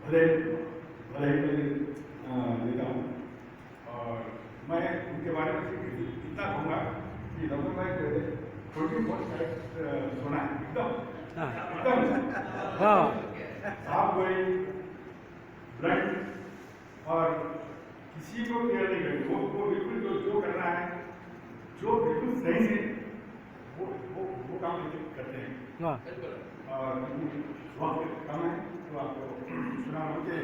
भले भले देता हूँ और मैं उनके बारे में इतना कहूँगा कि रमन भाई छोटी बहुत सुना है एकदम एकदम आप कोई ब्लड और किसी को केयर नहीं करते वो बिल्कुल जो करना है जो बिल्कुल सही से वो काम करते हैं और वक्त कम है तो आपको सुना उनके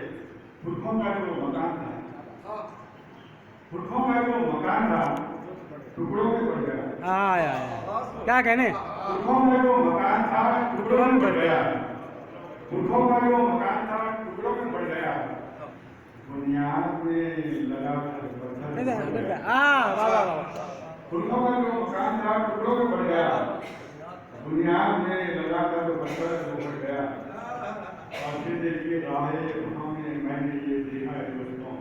पुरखों का जो मकान था टुकड़ों में पड़ गया। क्या कहने पुरखों का जो मकान था टुकड़ों में पड़ गया। पुरखों का जो मकान था टुकड़ों में पड़ गया। बुनियाद में लगा पुरखों का जो मकान था टुकड़ों में पड़ गया। बुनियाद में लगा कर तो पत्थर पड़ गया। और फिर देखिए राहे वफा में मैंने ये देखा है दोस्तों,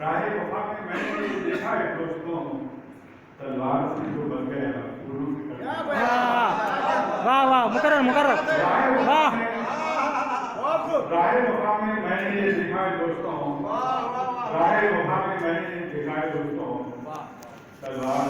राहे वफा में मैंने ये देखा है दोस्तों, तलवार से जो बन गया गुरु से वाह वाह मुकर्रर मुकर्रर वाह राहे वफा में मैंने ये देखा है दोस्तों, राहे वफा में मैंने ये देखा है दोस्तों, तलवार